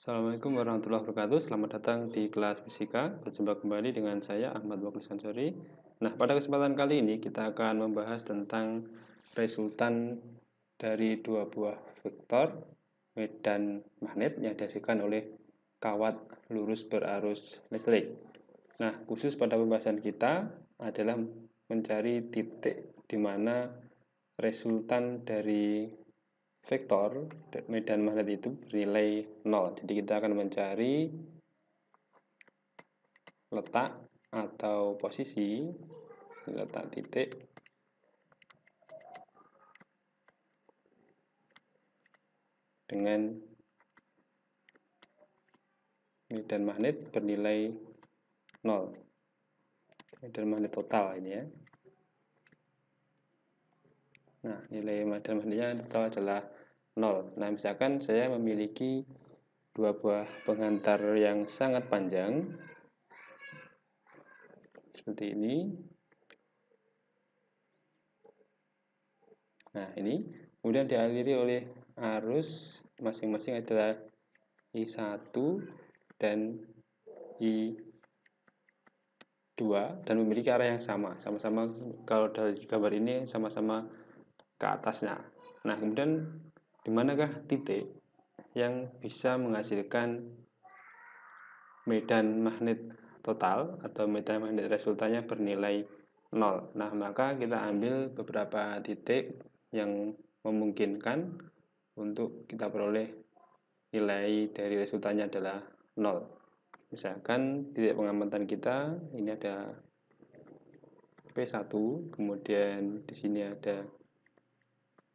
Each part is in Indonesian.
Assalamualaikum warahmatullahi wabarakatuh. Selamat datang di kelas fisika. Berjumpa kembali dengan saya Ahmad Mukhlis Ansori. Nah, pada kesempatan kali ini kita akan membahas tentang resultan dari dua buah vektor medan magnet yang dihasilkan oleh kawat lurus berarus listrik. Nah, khusus pada pembahasan kita adalah mencari titik di mana resultan dari vektor medan magnet itu bernilai 0. Jadi kita akan mencari letak atau posisi, letak titik dengan medan magnet bernilai 0. Medan magnet total ini ya. Nah, nilai medan magnetnya total adalah 0. Nah, misalkan saya memiliki dua buah pengantar yang sangat panjang seperti ini. Nah, ini kemudian dialiri oleh arus masing-masing adalah I1 dan I2 dan memiliki arah yang sama. Sama-sama kalau dari gambar ini sama-sama ke atasnya. Nah, kemudian di manakah titik yang bisa menghasilkan medan magnet total atau medan magnet resultannya bernilai 0. Nah, maka kita ambil beberapa titik yang memungkinkan untuk kita peroleh nilai dari resultannya adalah 0. Misalkan titik pengamatan kita ini ada P1, kemudian di sini ada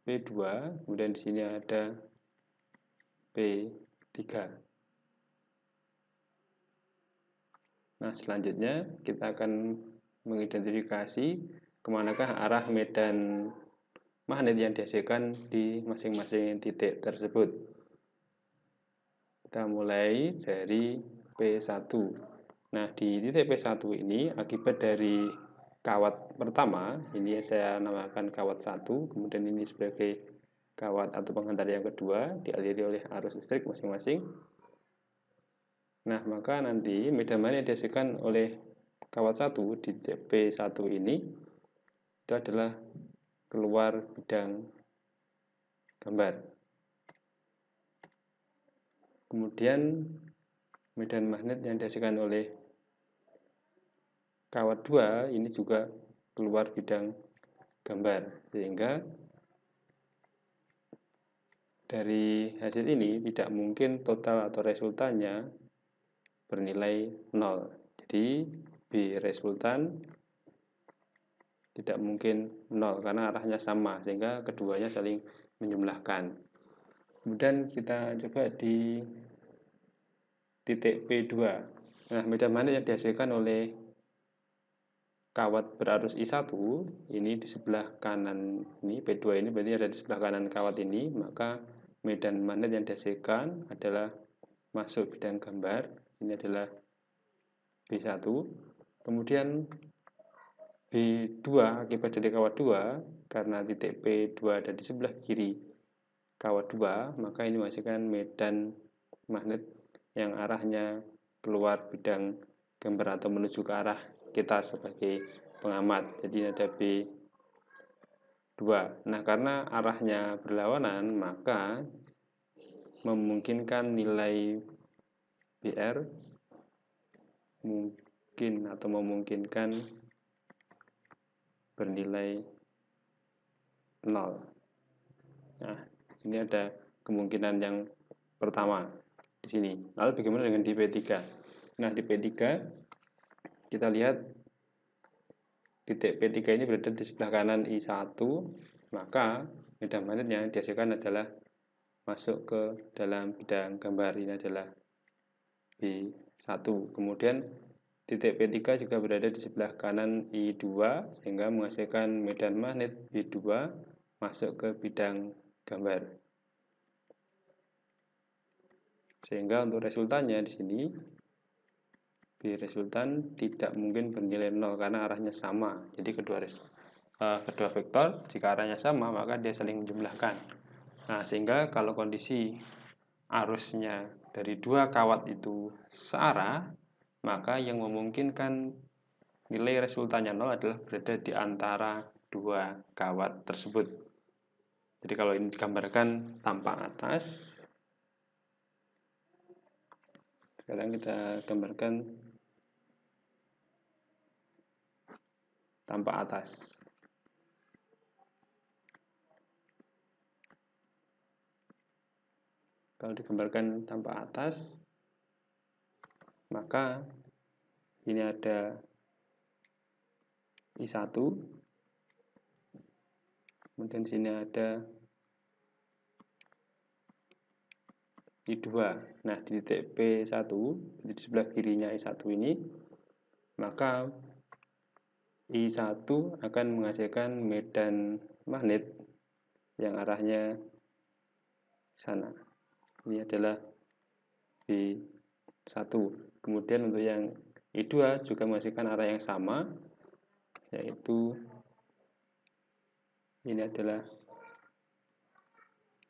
P2, kemudian di sini ada P3. Nah, selanjutnya kita akan mengidentifikasi kemanakah arah medan magnet yang dihasilkan di masing-masing titik tersebut. Kita mulai dari P1. Nah, di titik P1 ini akibat dari kawat pertama, ini saya namakan kawat 1, kemudian ini sebagai kawat atau penghantar yang kedua, dialiri oleh arus listrik masing-masing. Nah, maka nanti medan magnet yang dihasilkan oleh kawat 1 di titik P1 ini itu adalah keluar bidang gambar. Kemudian medan magnet yang dihasilkan oleh kawat 2 ini juga keluar bidang gambar, sehingga dari hasil ini tidak mungkin total atau resultannya bernilai 0. Jadi B resultan tidak mungkin 0 karena arahnya sama, sehingga keduanya saling menjumlahkan. Kemudian kita coba di titik P2. Nah, medan magnet yang dihasilkan oleh kawat berarus I1 ini di sebelah kanan ini, P2 ini berarti ada di sebelah kanan kawat ini, maka medan magnet yang dihasilkan adalah masuk bidang gambar, ini adalah B1. Kemudian B2 akibat dari kawat 2, karena titik P2 ada di sebelah kiri kawat 2, maka ini menghasilkan medan magnet yang arahnya keluar bidang gambar atau menuju ke arah kita sebagai pengamat. Jadi ada B2. Nah, karena arahnya berlawanan, maka memungkinkan nilai BR memungkinkan bernilai 0. Nah, ini ada kemungkinan yang pertama di sini. Lalu bagaimana dengan di P3? Nah, di P3 kita lihat titik P3 ini berada di sebelah kanan I1, maka medan magnet yang dihasilkan adalah masuk ke dalam bidang gambar, ini adalah B1. Kemudian titik P3 juga berada di sebelah kanan I2, sehingga menghasilkan medan magnet B2 masuk ke bidang gambar. Sehingga untuk resultannya di sini B resultan tidak mungkin bernilai 0 karena arahnya sama. Jadi kedua vektor jika arahnya sama maka dia saling menjumlahkan. Nah, sehingga kalau kondisi arusnya dari dua kawat itu searah, maka yang memungkinkan nilai resultannya 0 adalah berada di antara dua kawat tersebut. Jadi kalau ini digambarkan tampak atas, sekarang kita gambarkan tampak atas. Kalau digambarkan tampak atas, maka ini ada I1, kemudian sini ada I2. Nah, di titik P1, di sebelah kirinya I1 ini, maka I1 akan menghasilkan medan magnet yang arahnya sana. Ini adalah B1. Kemudian untuk yang I2 juga menghasilkan arah yang sama, yaitu ini adalah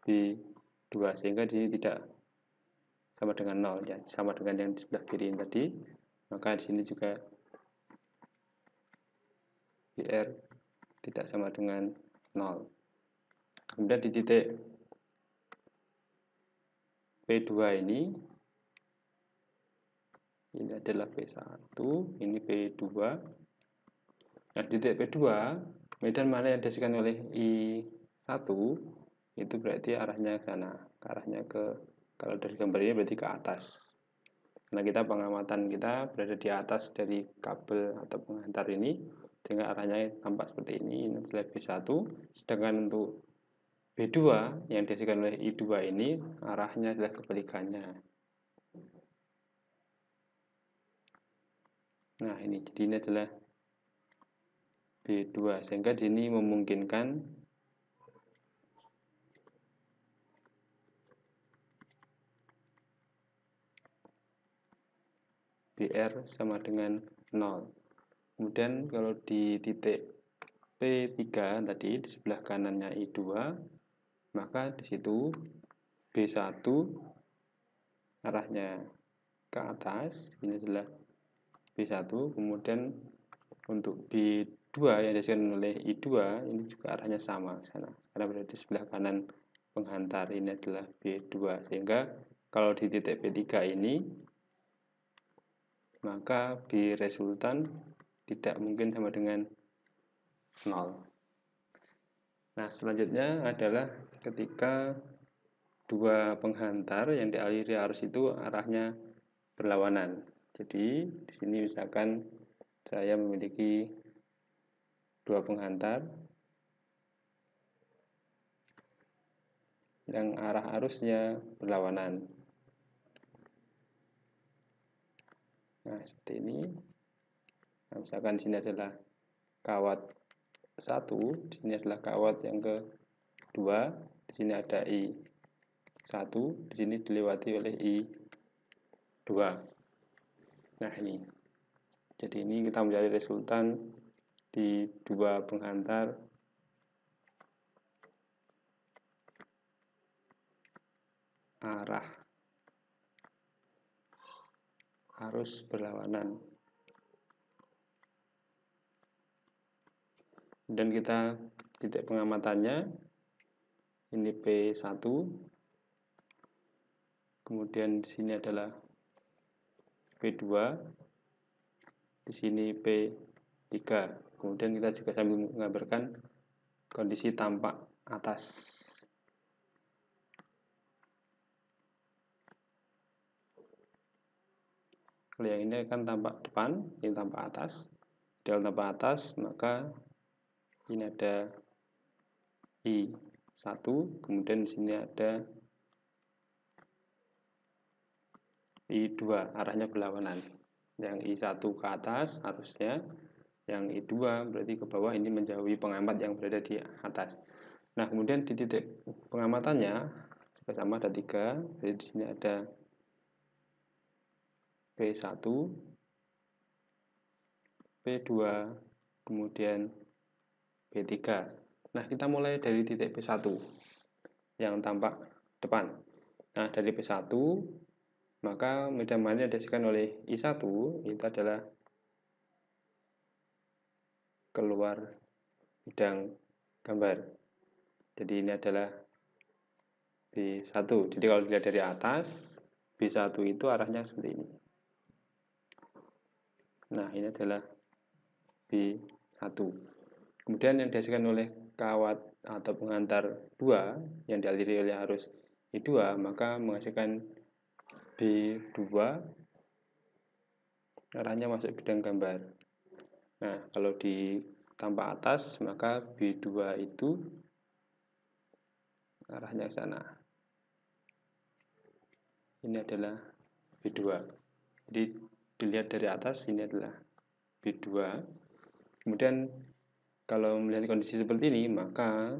B2, sehingga di sini tidak sama dengan 0 ya, sama dengan yang di sebelah kiri tadi. Maka di sini juga BR tidak sama dengan 0. Kemudian di titik P2 ini adalah P1, ini P2. Nah, di titik P2, medan mana yang dihasilkan oleh I1 itu berarti arahnya ke sana, arahnya ke, kalau dari gambar ini berarti ke atas. Nah, pengamatan kita berada di atas dari kabel atau penghantar ini, sehingga arahnya tampak seperti ini adalah B1. Sedangkan untuk B2 yang dihasilkan oleh I2 ini arahnya adalah kebalikannya. Nah, ini jadi ini adalah B2, sehingga ini memungkinkan BR sama dengan 0. Kemudian kalau di titik P3 tadi di sebelah kanannya I2, maka di situ B1 arahnya ke atas, ini adalah B1. Kemudian untuk B2 yang dihasilkan oleh I2 ini juga arahnya sama ke sana, karena berada di sebelah kanan penghantar, ini adalah B2. Sehingga kalau di titik P3 ini, maka B resultan tidak mungkin sama dengan 0. Nah, selanjutnya adalah ketika dua penghantar yang dialiri arus itu arahnya berlawanan. Jadi, di sini misalkan saya memiliki dua penghantar yang arah arusnya berlawanan. Nah, seperti ini. Nah, misalkan di sini adalah kawat 1, di sini adalah kawat yang kedua, di sini ada I1, di sini dilewati oleh I2. Nah, ini. Jadi ini kita mencari resultan di dua penghantar arah arus berlawanan. Dan kita titik pengamatannya ini P1, kemudian di sini adalah P2, di sini P3. Kemudian kita juga sambil menggambarkan kondisi tampak atas. Kalau yang ini akan tampak depan, ini tampak atas. Kalau tampak atas, maka ini ada I1, kemudian di sini ada I2, arahnya berlawanan. Yang I1 ke atas harusnya, yang I2 berarti ke bawah, ini menjauhi pengamat yang berada di atas. Nah, kemudian di titik pengamatannya juga sama, ada 3. Jadi di sini ada P1, P2, kemudian P3. Nah, kita mulai dari titik P1 yang tampak depan. Nah, dari P1 maka medan magnet yang dihasilkan oleh I1 itu adalah keluar bidang gambar. Jadi ini adalah B1. Jadi kalau dilihat dari atas, B1 itu arahnya seperti ini. Nah, ini adalah B1. Kemudian yang dihasilkan oleh kawat atau pengantar 2 yang dialiri oleh arus I2, maka menghasilkan B2 arahnya masuk bidang gambar. Nah, kalau di tampak atas, maka B2 itu arahnya ke sana. Ini adalah B2. Jadi dilihat dari atas, ini adalah B2. Kemudian kalau melihat kondisi seperti ini, maka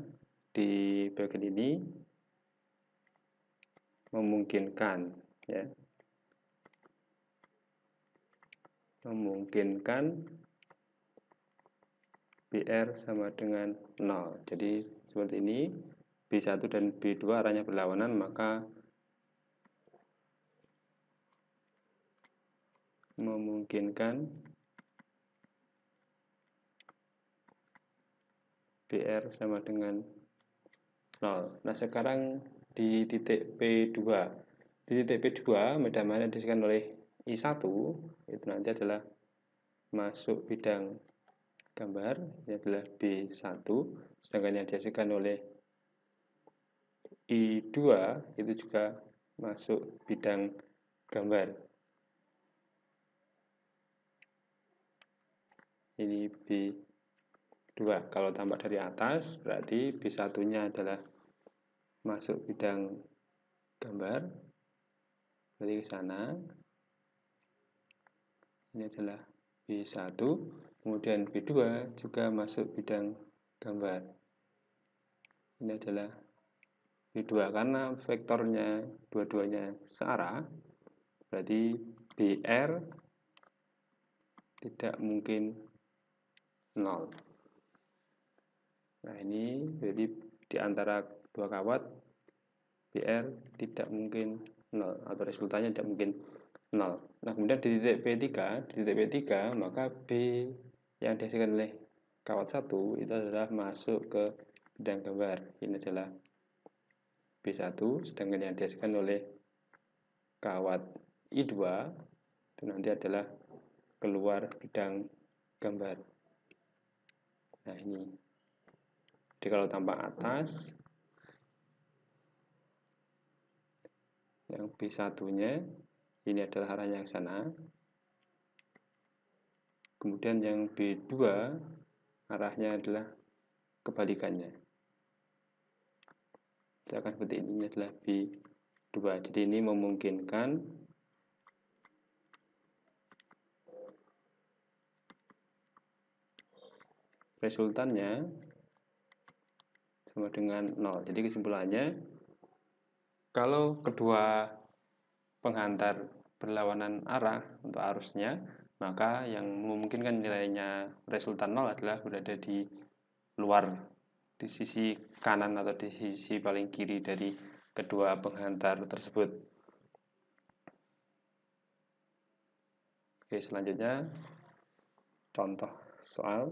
di bagian ini memungkinkan, ya, memungkinkan BR sama dengan 0. Jadi seperti ini, B1 dan B2 arahnya berlawanan, maka memungkinkan BR sama dengan 0. Nah, sekarang di titik P2. Di titik P2, medan magnet yang dihasilkan oleh I1 itu nanti adalah masuk bidang gambar, ini adalah B1, sedangkan yang dihasilkan oleh I2 itu juga masuk bidang gambar. Ini B2. Kalau tampak dari atas, berarti B1-nya adalah masuk bidang gambar, berarti ke sana. Ini adalah B1, kemudian B2 juga masuk bidang gambar. Ini adalah B2, karena vektornya dua-duanya searah, berarti BR tidak mungkin 0. Nah, ini berarti di antara dua kawat, BR tidak mungkin 0, atau resultannya tidak mungkin 0. Nah, kemudian di titik P3, maka B yang dihasilkan oleh kawat 1 itu adalah masuk ke bidang gambar. Ini adalah B1, sedangkan yang dihasilkan oleh kawat I2 itu nanti adalah keluar bidang gambar. Nah, ini. Jadi kalau tampak atas, yang B1-nya ini adalah arahnya ke sana. Kemudian yang B2 arahnya adalah kebalikannya. Akan seperti ini adalah B2. Jadi ini memungkinkan resultannya sama dengan 0. Jadi kesimpulannya, kalau kedua penghantar berlawanan arah untuk arusnya, maka yang memungkinkan nilainya resultan 0 adalah berada di luar, di sisi kanan atau di sisi paling kiri dari kedua penghantar tersebut. Oke, selanjutnya contoh soal.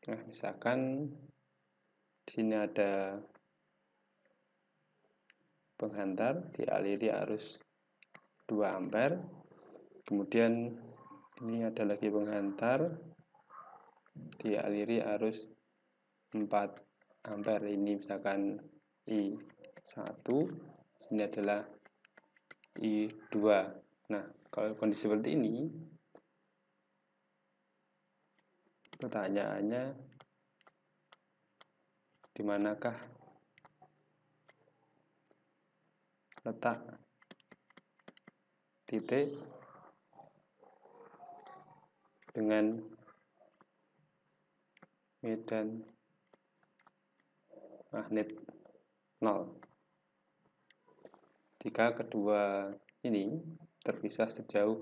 Nah, misalkan di sini ada penghantar dialiri arus 2 ampere. Kemudian ini ada lagi penghantar dialiri arus 4 ampere. Ini misalkan I1, ini adalah I2. Nah, kalau kondisi seperti ini, pertanyaannya, di manakah letak titik dengan medan magnet 0 jika kedua ini terpisah sejauh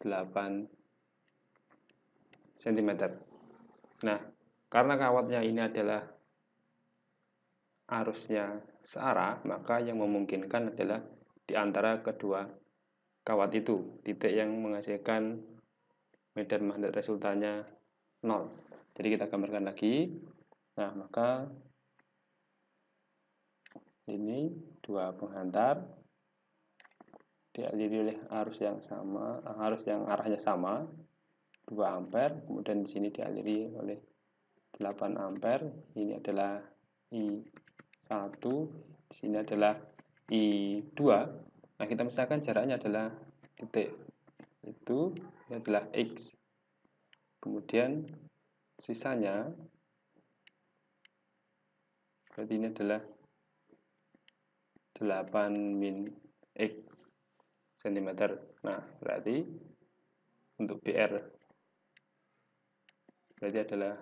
8 cm. Nah, karena kawatnya ini adalah arusnya searah, maka yang memungkinkan adalah di antara kedua kawat itu, titik yang menghasilkan medan magnet resultannya 0. Jadi kita gambarkan lagi. Nah, maka ini dua penghantar dialiri oleh arus yang sama, arus yang arahnya sama, 2 ampere, kemudian di sini dialiri oleh 8 ampere. Ini adalah I1, di sini adalah I2. Nah, kita misalkan jaraknya adalah titik itu, ini adalah X. Kemudian sisanya berarti ini adalah 8 min X cm. Nah, berarti untuk BR berarti adalah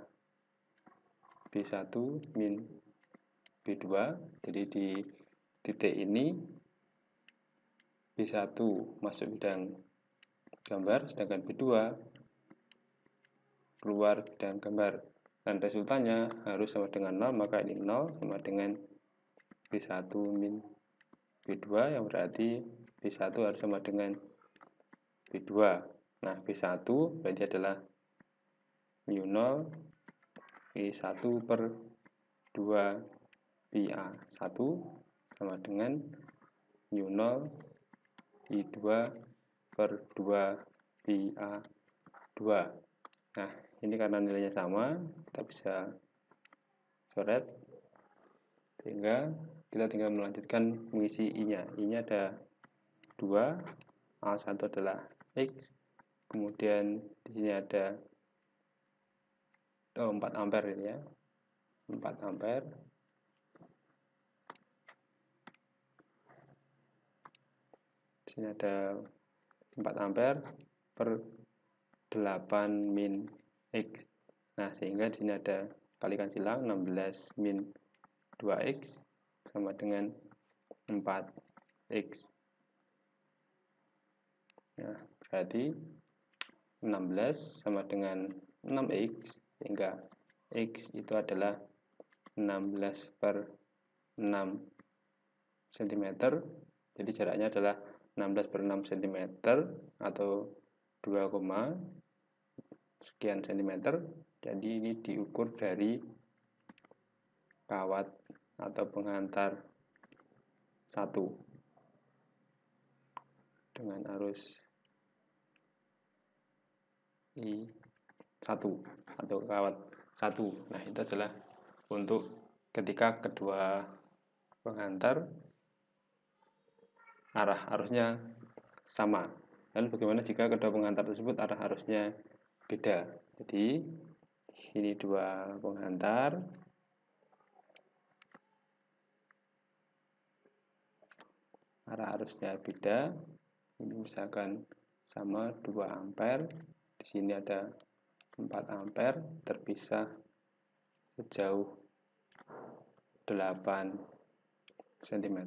B1 min B2. Jadi di titik ini B1 masuk bidang gambar, sedangkan B2 keluar bidang gambar. Dan resultannya harus sama dengan 0, maka ini 0 sama dengan B1 min B2, yang berarti B1 harus sama dengan B2. Nah, B1 berarti adalah mu0 I1 per 2 PA1 sama dengan mu0 I2 per 2 PA2. Nah, ini karena nilainya sama, kita bisa coret, sehingga kita tinggal melanjutkan mengisi I-nya. I-nya ada 2, A1 adalah X, kemudian di sini ada 4 ampere ini ya, 4 ampere. Di sini ada 4 ampere per 8 min X. Nah, sehingga di sini ada kalikan silang 16 min 2X sama dengan 4X. Nah, berarti 16 sama dengan 6X, sehingga X itu adalah 16 per 6 cm. Jadi jaraknya adalah 16 per 6 cm atau 2, sekian cm. Jadi ini diukur dari kawat atau penghantar 1 dengan arus I1 atau kawat 1. Nah, itu adalah untuk ketika kedua penghantar arah arusnya sama. Dan bagaimana jika kedua penghantar tersebut arah arusnya beda? Jadi ini dua penghantar, arah arusnya beda. Ini misalkan sama 2 ampere, di sini ada 4 ampere, terpisah sejauh 8 cm.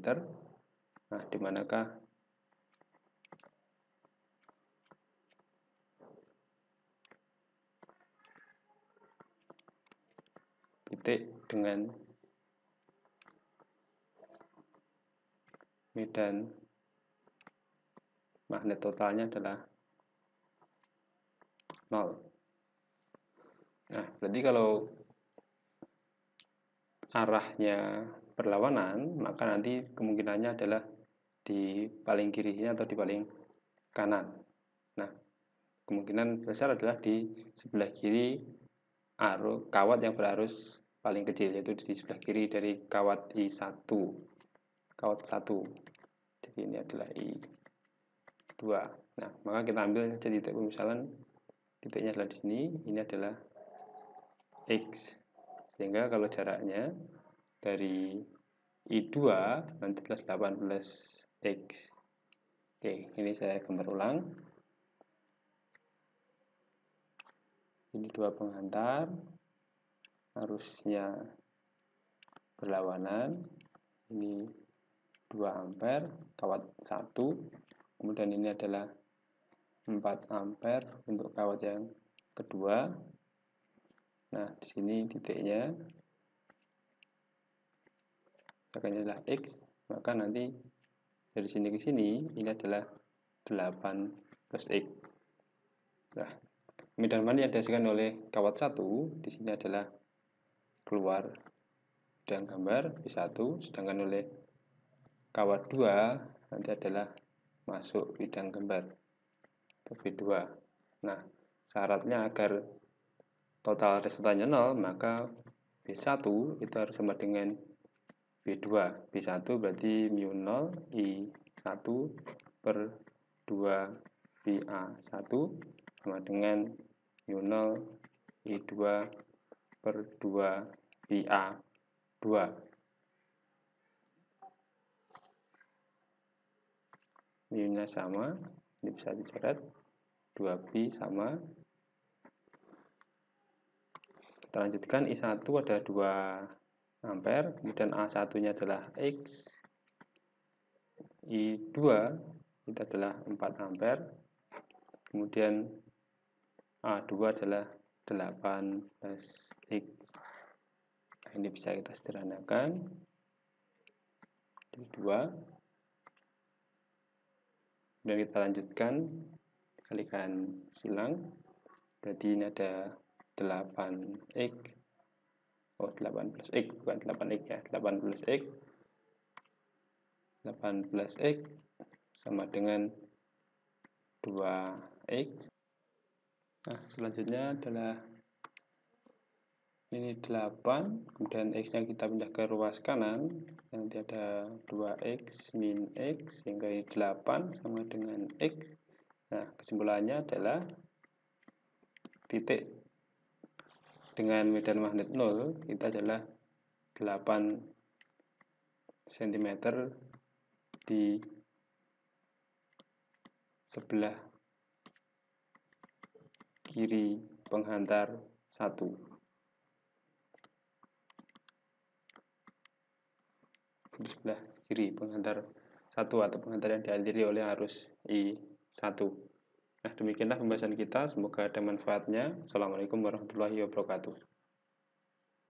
Nah, di manakah titik dengan medan magnet totalnya adalah 0. Nah, berarti kalau arahnya berlawanan, maka nanti kemungkinannya adalah di paling kirinya atau di paling kanan. Nah, kemungkinan besar adalah di sebelah kiri kawat yang berarus paling kecil, yaitu di sebelah kiri dari kawat I1, kawat 1. Jadi ini adalah I2. Nah, maka kita ambil saja titik pemisalan, titiknya adalah di sini, ini adalah X. Sehingga kalau jaraknya dari I2 nanti adalah 18X. Oke, ini saya gambar ulang. Ini dua penghantar, arusnya berlawanan. Ini 2 ampere, kawat 1. Kemudian ini adalah 4 ampere untuk kawat yang kedua. Nah, di sini titiknya. misalkan ini adalah X, maka nanti dari sini ke sini ini adalah 8 plus X. Nah, medan mana yang dihasilkan oleh kawat 1 di sini adalah keluar bidang gambar B1, sedangkan oleh kawat 2 nanti adalah masuk bidang gambar atau B2. Nah, syaratnya agar total resultannya 0, maka B1 itu harus sama dengan B2. B1 berarti mu 0 I1 per 2 PA1 sama dengan mu 0 I2 per 2 PA2. Mu-nya sama, ini bisa dicoret, 2pi sama. Kita lanjutkan, I1 ada 2 ampere, kemudian A1-nya adalah X, I2 itu adalah 4 ampere, kemudian A2 adalah 8 plus X. Nah, ini bisa kita sederhanakan. Jadi 2. Dan kita lanjutkan, kalikan silang. Berarti ini ada 8X. Oh, 8 plus X, bukan 8X ya. 8 plus X. 8 plus X sama dengan 2X. Nah, selanjutnya adalah ini 8, kemudian X-nya kita pindah ke ruas kanan, nanti ada 2X min X, sehingga ini 8 sama dengan X. Nah, kesimpulannya adalah titik dengan medan magnet 0, itu adalah 8 cm di sebelah kiri penghantar 1. Di sebelah kiri penghantar 1 atau penghantar yang dialiri oleh arus I1. Nah, demikianlah pembahasan kita. Semoga ada manfaatnya. Assalamualaikum warahmatullahi wabarakatuh.